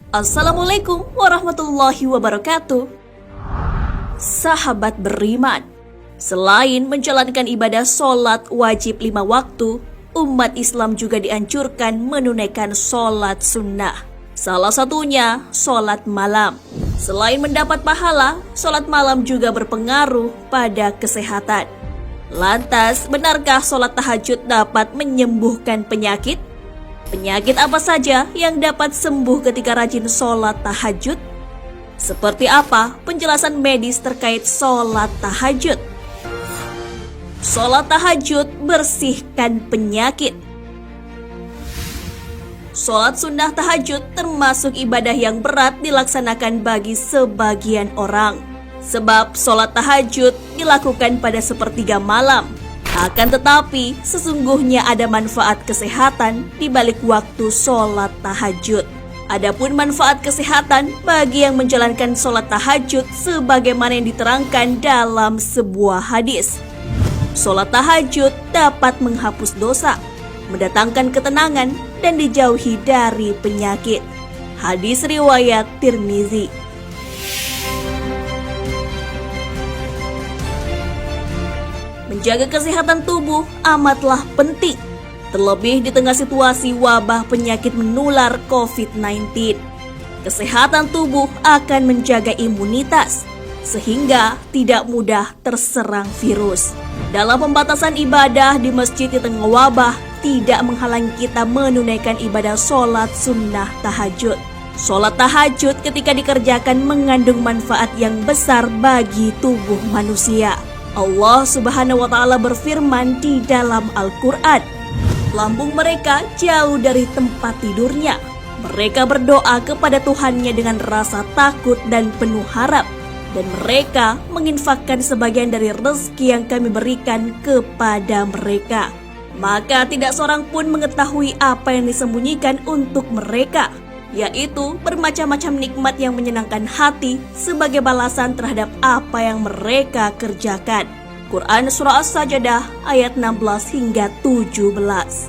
Assalamualaikum warahmatullahi wabarakatuh. Sahabat beriman, selain menjalankan ibadah sholat wajib 5 waktu, umat Islam juga dianjurkan menunaikan sholat sunnah. Salah satunya sholat malam. Selain mendapat pahala, sholat malam juga berpengaruh pada kesehatan. Lantas, benarkah sholat tahajud dapat menyembuhkan penyakit? Penyakit apa saja yang dapat sembuh ketika rajin sholat tahajud? Seperti apa penjelasan medis terkait sholat tahajud? Sholat tahajud bersihkan penyakit. Sholat sunnah tahajud termasuk ibadah yang berat dilaksanakan bagi sebagian orang. Sebab sholat tahajud dilakukan pada sepertiga malam. Akan tetapi, sesungguhnya ada manfaat kesehatan di balik waktu sholat tahajud. Adapun manfaat kesehatan bagi yang menjalankan sholat tahajud sebagaimana yang diterangkan dalam sebuah hadis. Sholat tahajud dapat menghapus dosa, mendatangkan ketenangan, dan dijauhi dari penyakit. Hadis riwayat Tirmizi. Menjaga kesehatan tubuh amatlah penting, terlebih di tengah situasi wabah penyakit menular COVID-19. Kesehatan tubuh akan menjaga imunitas, sehingga tidak mudah terserang virus. Dalam pembatasan ibadah di masjid di tengah wabah, tidak menghalangi kita menunaikan ibadah sholat sunnah tahajud. Sholat tahajud ketika dikerjakan mengandung manfaat yang besar bagi tubuh manusia. Allah Subhanahu wa Ta'ala berfirman di dalam Al-Quran, lambung mereka jauh dari tempat tidurnya. Mereka berdoa kepada Tuhannya dengan rasa takut dan penuh harap, dan mereka menginfakkan sebagian dari rezeki yang kami berikan kepada mereka. Maka tidak seorang pun mengetahui apa yang disembunyikan untuk mereka, yaitu bermacam-macam nikmat yang menyenangkan hati sebagai balasan terhadap apa yang mereka kerjakan. Quran Surah As-Sajdah ayat 16 hingga 17.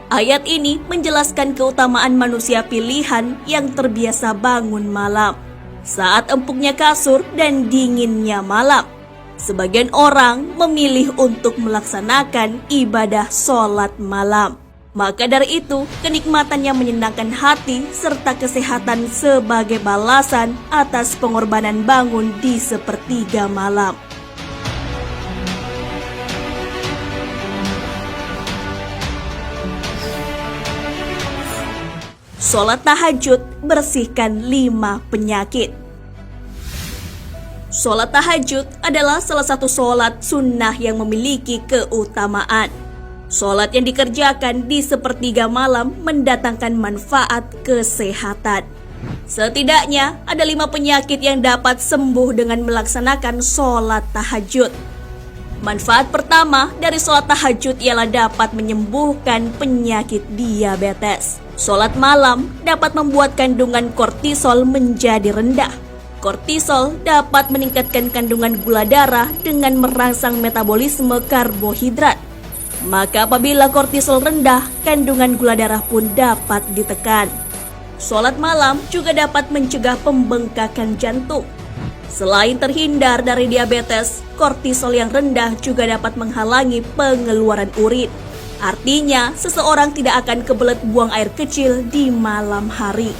Ayat ini menjelaskan keutamaan manusia pilihan yang terbiasa bangun malam saat empuknya kasur dan dinginnya malam. Sebagian orang memilih untuk melaksanakan ibadah sholat malam. Maka dari itu, kenikmatan yang menyenangkan hati serta kesehatan sebagai balasan atas pengorbanan bangun di sepertiga malam. Sholat tahajud bersihkan 5 penyakit. Sholat tahajud adalah salah satu sholat sunnah yang memiliki keutamaan. Sholat yang dikerjakan di sepertiga malam mendatangkan manfaat kesehatan. Setidaknya ada 5 penyakit yang dapat sembuh dengan melaksanakan sholat tahajud. Manfaat pertama dari sholat tahajud ialah dapat menyembuhkan penyakit diabetes. Sholat malam dapat membuat kandungan kortisol menjadi rendah. Kortisol dapat meningkatkan kandungan gula darah dengan merangsang metabolisme karbohidrat. Maka apabila kortisol rendah, kandungan gula darah pun dapat ditekan. Sholat malam juga dapat mencegah pembengkakan jantung. Selain terhindar dari diabetes, kortisol yang rendah juga dapat menghalangi pengeluaran urin. Artinya, seseorang tidak akan kebelet buang air kecil di malam hari.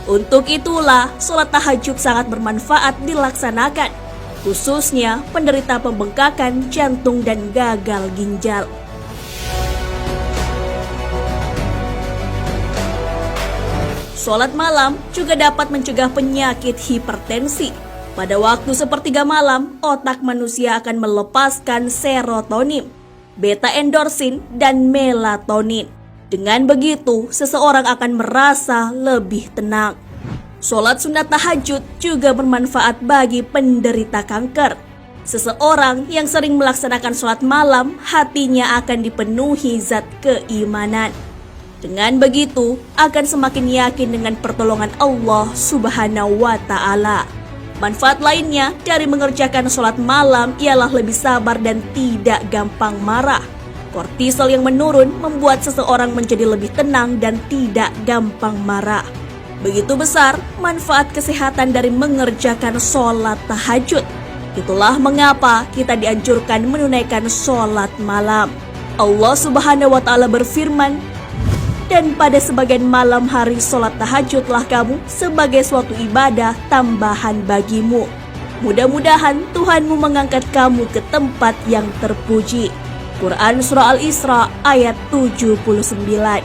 Untuk itulah, sholat tahajud sangat bermanfaat dilaksanakan, khususnya penderita pembengkakan jantung dan gagal ginjal. Sholat malam juga dapat mencegah penyakit hipertensi. Pada waktu sepertiga malam, otak manusia akan melepaskan serotonin, beta endorfin, dan melatonin. Dengan begitu, seseorang akan merasa lebih tenang. Sholat sunat tahajud juga bermanfaat bagi penderita kanker. Seseorang yang sering melaksanakan sholat malam, hatinya akan dipenuhi zat keimanan. Dengan begitu, akan semakin yakin dengan pertolongan Allah Subhanahu wa Ta'ala. Manfaat lainnya dari mengerjakan sholat malam ialah lebih sabar dan tidak gampang marah. Kortisol yang menurun membuat seseorang menjadi lebih tenang dan tidak gampang marah. Begitu besar manfaat kesehatan dari mengerjakan sholat tahajud. Itulah mengapa kita dianjurkan menunaikan sholat malam. Allah Subhanahu wa Ta'ala berfirman, "Dan pada sebagian malam hari sholat tahajudlah kamu sebagai suatu ibadah tambahan bagimu. Mudah-mudahan Tuhanmu mengangkat kamu ke tempat yang terpuji." Quran Surah Al-Isra ayat 79.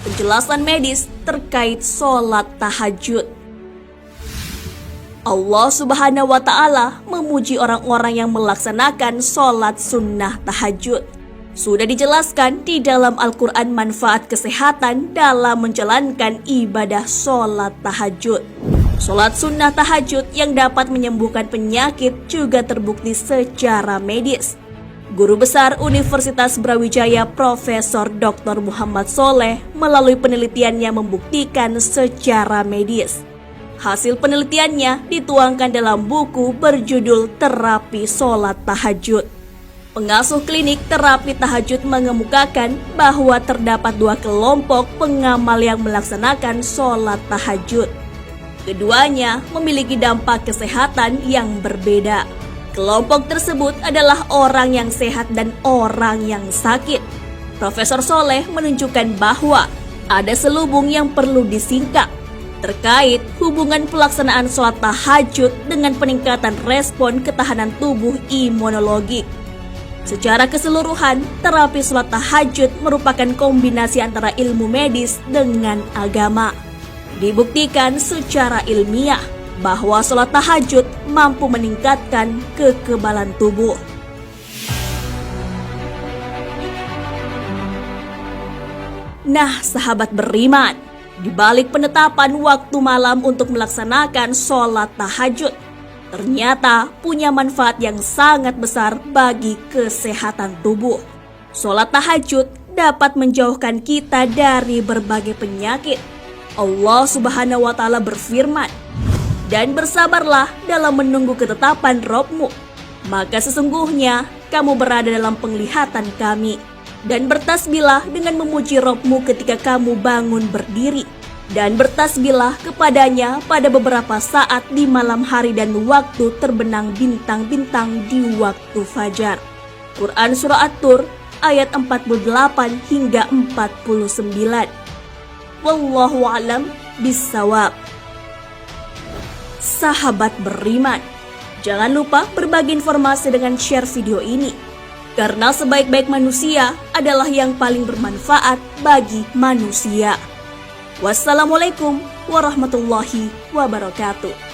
Penjelasan medis terkait sholat tahajud. Allah Subhanahu wa Ta'ala memuji orang-orang yang melaksanakan sholat sunnah tahajud. Sudah dijelaskan di dalam Al-Quran manfaat kesehatan dalam menjalankan ibadah sholat tahajud. Sholat sunnah tahajud yang dapat menyembuhkan penyakit juga terbukti secara medis. Guru Besar Universitas Brawijaya Profesor Dr. Muhammad Soleh melalui penelitiannya membuktikan secara medis. Hasil penelitiannya dituangkan dalam buku berjudul Terapi Sholat Tahajud. Pengasuh klinik terapi tahajud mengemukakan bahwa terdapat dua kelompok pengamal yang melaksanakan sholat tahajud. Keduanya memiliki dampak kesehatan yang berbeda. Kelompok tersebut adalah orang yang sehat dan orang yang sakit. Profesor Soleh menunjukkan bahwa ada selubung yang perlu disingkap terkait hubungan pelaksanaan sholat tahajud dengan peningkatan respon ketahanan tubuh imunologik. Secara keseluruhan, terapi sholat tahajud merupakan kombinasi antara ilmu medis dengan agama. Dibuktikan secara ilmiah bahwa sholat tahajud mampu meningkatkan kekebalan tubuh. Nah, sahabat beriman, di balik penetapan waktu malam untuk melaksanakan sholat tahajud, ternyata punya manfaat yang sangat besar bagi kesehatan tubuh. Sholat tahajud dapat menjauhkan kita dari berbagai penyakit. Allah Subhanahu wa Ta'ala berfirman, "Dan bersabarlah dalam menunggu ketetapan Rabb-mu, maka sesungguhnya kamu berada dalam penglihatan kami. Dan bertasbihlah dengan memuji Rabb-mu ketika kamu bangun berdiri. Dan bertasbihlah kepadanya pada beberapa saat di malam hari dan waktu terbenam bintang-bintang di waktu fajar." Quran Surah At-Tur ayat 48 hingga 49. Wallahu a'lam bissawab. Sahabat beriman, jangan lupa berbagi informasi dengan share video ini. Karena sebaik-baik manusia adalah yang paling bermanfaat bagi manusia. Wassalamualaikum warahmatullahi wabarakatuh.